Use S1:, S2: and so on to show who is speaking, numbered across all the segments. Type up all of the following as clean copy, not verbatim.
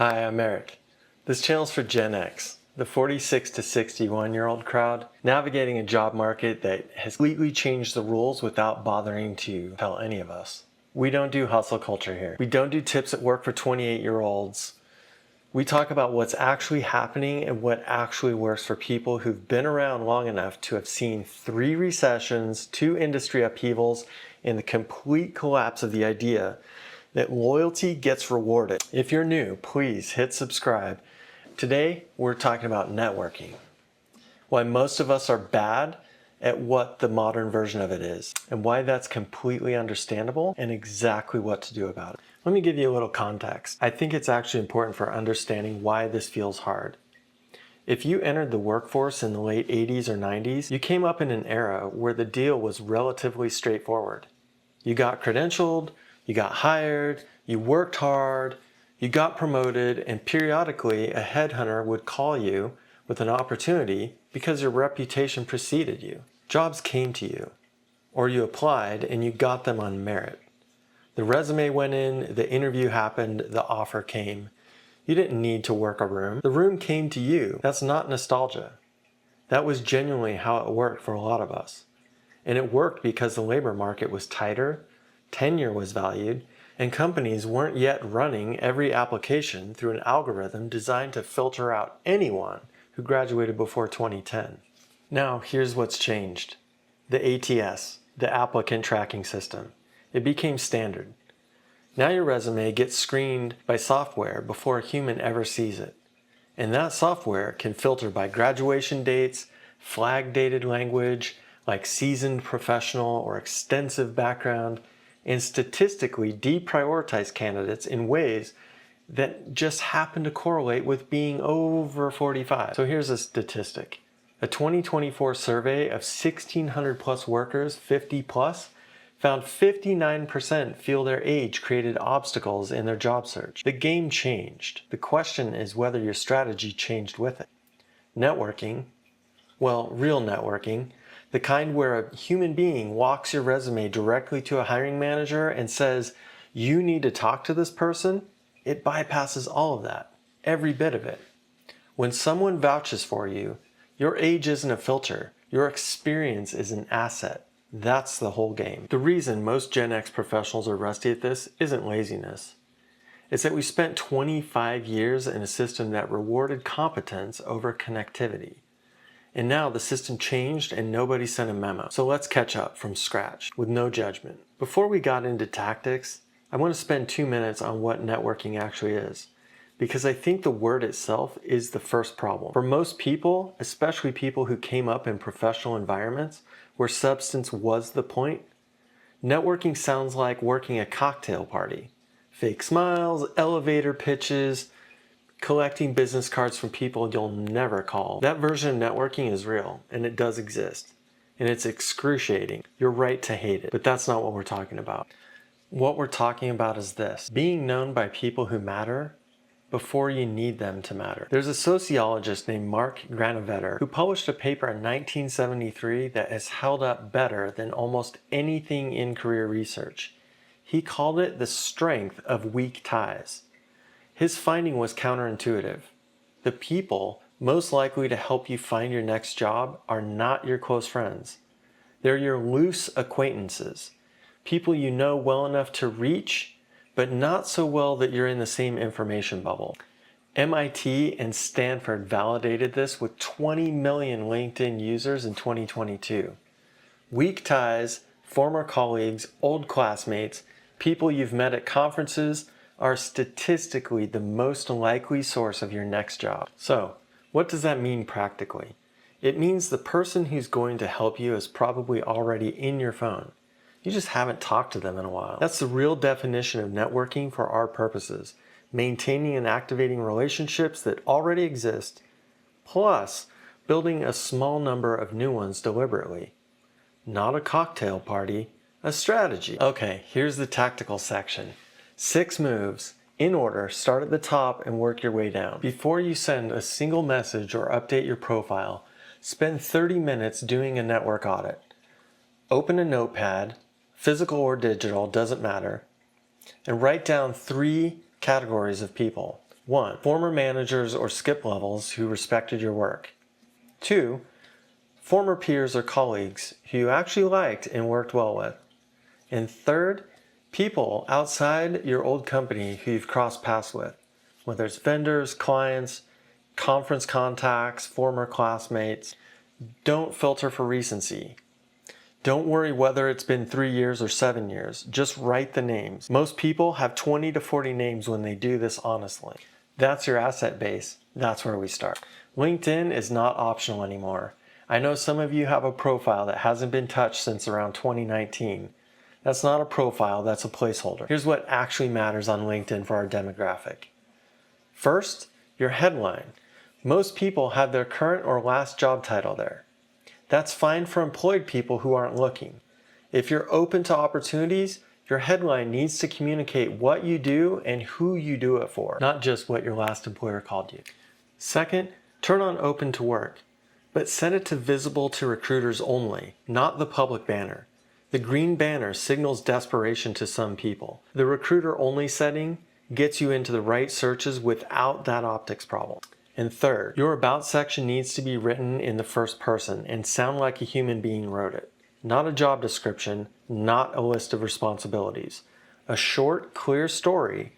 S1: Hi, I'm Eric. This channel's for Gen X, the 46 to 61-year-old crowd, navigating a job market that has completely changed the rules without bothering to tell any of us. We don't do hustle culture here. We don't do tips at work for 28-year-olds. We talk about what's actually happening and what actually works for people who've been around long enough to have seen 3 recessions, 2 industry upheavals, and the complete collapse of the idea that loyalty gets rewarded. If you're new, please hit subscribe. Today, we're talking about networking. Why most of us are bad at what the modern version of it is, and why that's completely understandable and exactly what to do about it. Let me give you a little context. I think it's actually important for understanding why this feels hard. If you entered the workforce in the late 80s or 90s, you came up in an era where the deal was relatively straightforward. You got credentialed, you got hired, you worked hard, you got promoted, and periodically a headhunter would call you with an opportunity because your reputation preceded you. Jobs came to you, or you applied and you got them on merit. The resume went in, the interview happened, the offer came. You didn't need to work a room. The room came to you. That's not nostalgia. That was genuinely how it worked for a lot of us. And it worked because the labor market was tighter, tenure was valued, and companies weren't yet running every application through an algorithm designed to filter out anyone who graduated before 2010. Now, here's what's changed. The ATS, the applicant tracking system. It became standard. Now your resume gets screened by software before a human ever sees it. And that software can filter by graduation dates, flag-dated language, like seasoned professional or extensive background, and statistically deprioritize candidates in ways that just happen to correlate with being over 45. So here's a statistic. A 2024 survey of 1,600 plus workers, 50 plus, found 59% feel their age created obstacles in their job search. The game changed. The question is whether your strategy changed with it. Networking, well, real networking, the kind where a human being walks your resume directly to a hiring manager and says, you need to talk to this person, it bypasses all of that, every bit of it. When someone vouches for you, your age isn't a filter, your experience is an asset. That's the whole game. The reason most Gen X professionals are rusty at this isn't laziness. It's that we spent 25 years in a system that rewarded competence over connectivity. And now the system changed and nobody sent a memo. So let's catch up from scratch with no judgment. Before we got into tactics, I want to spend 2 minutes on what networking actually is, because I think the word itself is the first problem. For most people, especially people who came up in professional environments where substance was the point, networking sounds like working a cocktail party. Fake smiles, elevator pitches, collecting business cards from people you'll never call. That version of networking is real, and it does exist. And it's excruciating. You're right to hate it, but that's not what we're talking about. What we're talking about is this: being known by people who matter before you need them to matter. There's a sociologist named Mark Granovetter who published a paper in 1973 that has held up better than almost anything in career research. He called it the strength of weak ties. His finding was counterintuitive. The people most likely to help you find your next job are not your close friends. They're your loose acquaintances, people you know well enough to reach, but not so well that you're in the same information bubble. MIT and Stanford validated this with 20 million LinkedIn users in 2022. Weak ties, former colleagues, old classmates, people you've met at conferences, are statistically the most likely source of your next job. So, what does that mean practically? It means the person who's going to help you is probably already in your phone. You just haven't talked to them in a while. That's the real definition of networking for our purposes: maintaining and activating relationships that already exist, plus building a small number of new ones deliberately. Not a cocktail party, a strategy. Okay, here's the tactical section. 6 moves, in order, start at the top and work your way down. Before you send a single message or update your profile, spend 30 minutes doing a network audit. Open a notepad, physical or digital, doesn't matter, and write down 3 categories of people. 1. Former managers or skip levels who respected your work. 2. Former peers or colleagues who you actually liked and worked well with. And 3rd, people outside your old company who you've crossed paths with, whether it's vendors, clients, conference contacts, former classmates. Don't filter for recency. Don't worry whether it's been 3 years or 7 years. Just write the names. Most people have 20 to 40 names when they do this honestly. That's your asset base. That's where we start. LinkedIn is not optional anymore. I know some of you have a profile that hasn't been touched since around 2019. That's not a profile, that's a placeholder. Here's what actually matters on LinkedIn for our demographic. First, your headline. Most people have their current or last job title there. That's fine for employed people who aren't looking. If you're open to opportunities, your headline needs to communicate what you do and who you do it for, not just what your last employer called you. Second, turn on open to work, but set it to visible to recruiters only, not the public banner. The green banner signals desperation to some people. The recruiter only setting gets you into the right searches without that optics problem. And third, your about section needs to be written in the first person and sound like a human being wrote it. Not a job description, not a list of responsibilities. A short, clear story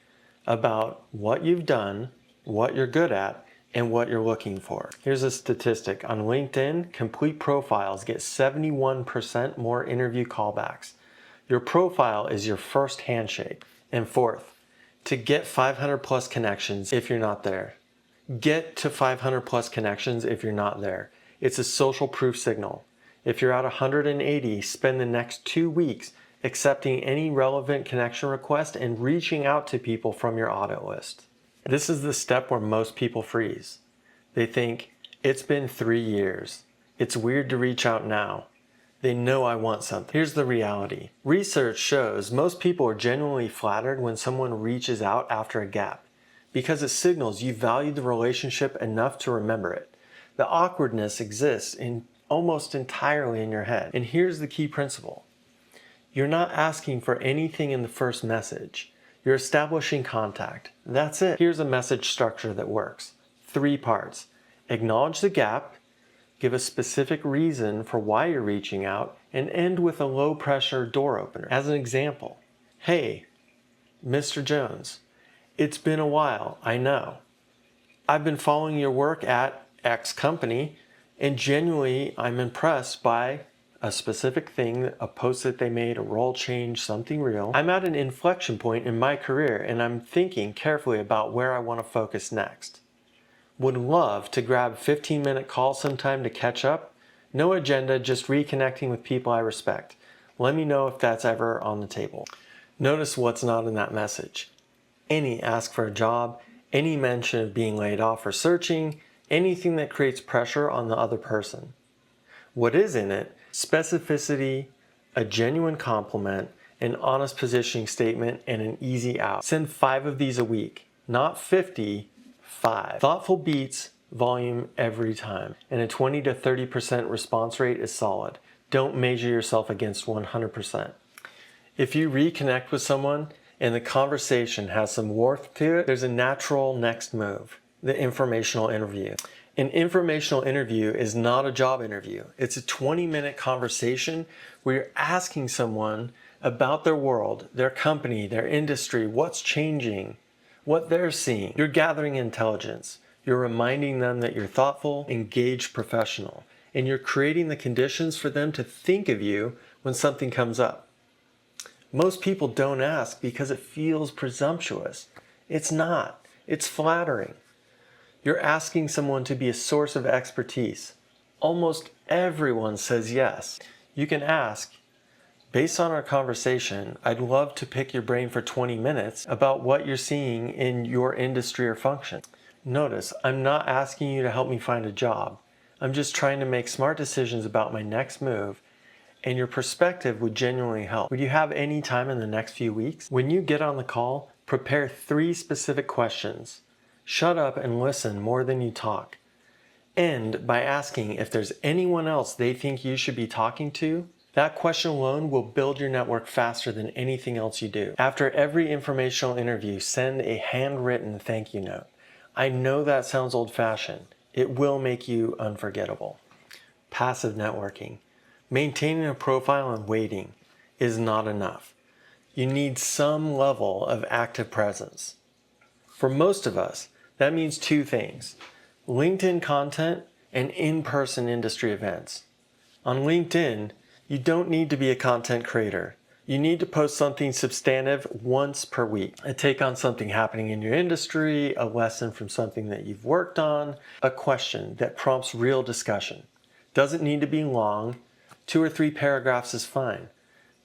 S1: about what you've done, what you're good at, and what you're looking for. Here's a statistic. On LinkedIn, complete profiles get 71% more interview callbacks. Your profile is your first handshake. And fourth, to get 500 plus connections if you're not there. Get to 500 plus connections if you're not there. It's a social proof signal. If you're at 180, spend the next 2 weeks accepting any relevant connection request and reaching out to people from your audit list. This is the step where most people freeze. They think, it's been 3 years. It's weird to reach out now. They know I want something. Here's the reality. Research shows most people are genuinely flattered when someone reaches out after a gap, because it signals you value the relationship enough to remember it. The awkwardness exists almost entirely in your head. And here's the key principle. You're not asking for anything in the first message. You're establishing contact. That's it. Here's a message structure that works. 3 parts. Acknowledge the gap, give a specific reason for why you're reaching out, and end with a low pressure door opener. As an example, hey, Mr. Jones, it's been a while, I know. I've been following your work at X company, and genuinely I'm impressed by a specific thing, a post that they made, a role change, something real. I'm at an inflection point in my career and I'm thinking carefully about where I want to focus next. Would love to grab a 15-minute call sometime to catch up. No agenda, just reconnecting with people I respect. Let me know if that's ever on the table. Notice what's not in that message. Any ask for a job, any mention of being laid off or searching, anything that creates pressure on the other person. What is in it? Specificity, a genuine compliment, an honest positioning statement, and an easy out. Send 5 of these a week, not 50, 5. Thoughtful beats volume every time, and a 20 to 30% response rate is solid. Don't measure yourself against 100%. If you reconnect with someone and the conversation has some warmth to it, there's a natural next move, the informational interview. An informational interview is not a job interview. It's a 20-minute conversation where you're asking someone about their world, their company, their industry, what's changing, what they're seeing. You're gathering intelligence. You're reminding them that you're thoughtful, engaged professional, and you're creating the conditions for them to think of you when something comes up. Most people don't ask because it feels presumptuous. It's not. It's flattering. You're asking someone to be a source of expertise. Almost everyone says yes. You can ask, based on our conversation, I'd love to pick your brain for 20 minutes about what you're seeing in your industry or function. Notice, I'm not asking you to help me find a job. I'm just trying to make smart decisions about my next move, and your perspective would genuinely help. Would you have any time in the next few weeks? When you get on the call, prepare 3 specific questions. Shut up and listen more than you talk. End by asking if there's anyone else they think you should be talking to. That question alone will build your network faster than anything else you do. After every informational interview, send a handwritten thank you note. I know that sounds old-fashioned. It will make you unforgettable. Passive networking. Maintaining a profile and waiting is not enough. You need some level of active presence. For most of us, that means two things: LinkedIn content and in-person industry events. On LinkedIn, you don't need to be a content creator. You need to post something substantive once per week. A take on something happening in your industry, a lesson from something that you've worked on, a question that prompts real discussion. Doesn't need to be long. 2 or 3 paragraphs is fine.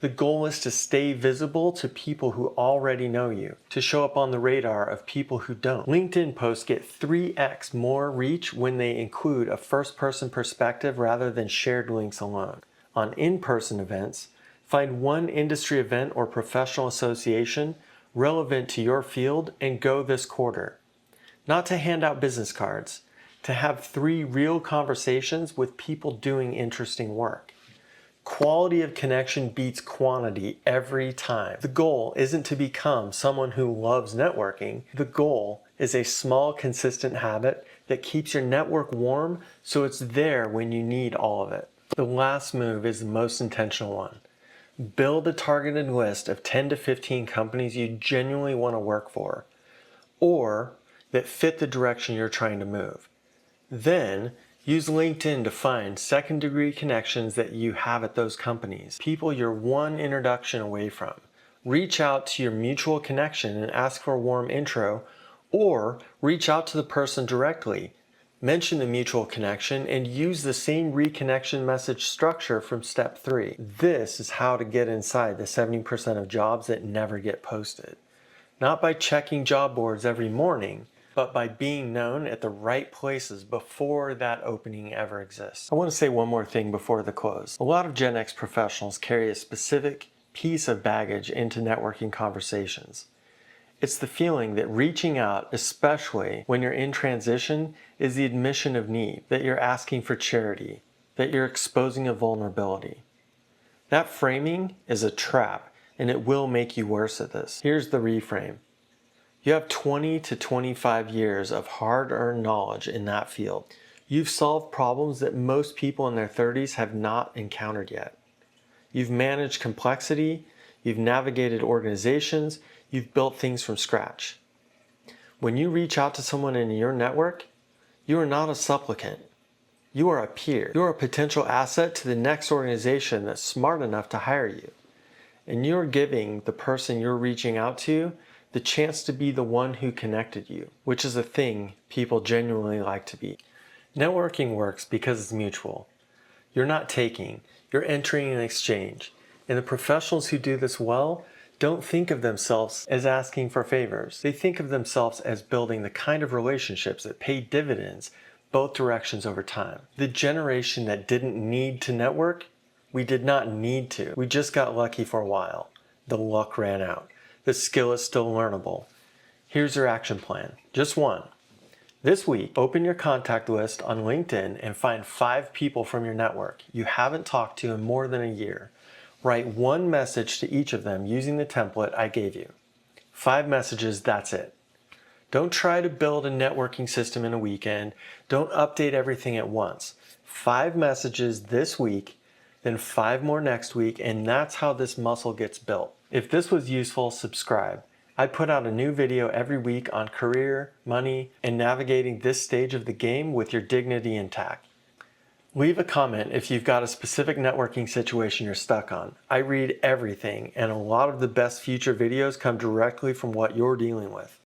S1: The goal is to stay visible to people who already know you, to show up on the radar of people who don't. LinkedIn posts get 3x more reach when they include a first-person perspective rather than shared links alone. On in-person events, find one industry event or professional association relevant to your field and go this quarter. Not to hand out business cards, to have 3 real conversations with people doing interesting work. Quality of connection beats quantity every time. The goal isn't to become someone who loves networking. The goal is a small, consistent habit that keeps your network warm so it's there when you need all of it. The last move is the most intentional one. Build a targeted list of 10 to 15 companies you genuinely want to work for, or that fit the direction you're trying to move. Then, use LinkedIn to find second-degree connections that you have at those companies, people you're one introduction away from. Reach out to your mutual connection and ask for a warm intro, or reach out to the person directly. Mention the mutual connection and use the same reconnection message structure from step 3. This is how to get inside the 70% of jobs that never get posted. Not by checking job boards every morning, but by being known at the right places before that opening ever exists. I want to say one more thing before the close. A lot of Gen X professionals carry a specific piece of baggage into networking conversations. It's the feeling that reaching out, especially when you're in transition, is the admission of need, that you're asking for charity, that you're exposing a vulnerability. That framing is a trap, and it will make you worse at this. Here's the reframe. You have 20 to 25 years of hard-earned knowledge in that field. You've solved problems that most people in their 30s have not encountered yet. You've managed complexity, you've navigated organizations, you've built things from scratch. When you reach out to someone in your network, you are not a supplicant. You are a peer. You are a potential asset to the next organization that's smart enough to hire you. And you're giving the person you're reaching out to the chance to be the one who connected you, which is a thing people genuinely like to be. Networking works because it's mutual. You're not taking, you're entering an exchange. And the professionals who do this well don't think of themselves as asking for favors. They think of themselves as building the kind of relationships that pay dividends both directions over time. The generation that didn't need to network, we did not need to. We just got lucky for a while. The luck ran out. The skill is still learnable. Here's your action plan. Just one. This week, open your contact list on LinkedIn and find 5 people from your network you haven't talked to in more than a year. Write 1 message to each of them using the template I gave you. 5 messages, that's it. Don't try to build a networking system in a weekend. Don't update everything at once. 5 messages this week, then 5 more next week, and that's how this muscle gets built. If this was useful, subscribe. I put out a new video every week on career, money, and navigating this stage of the game with your dignity intact. Leave a comment if you've got a specific networking situation you're stuck on. I read everything, and a lot of the best future videos come directly from what you're dealing with.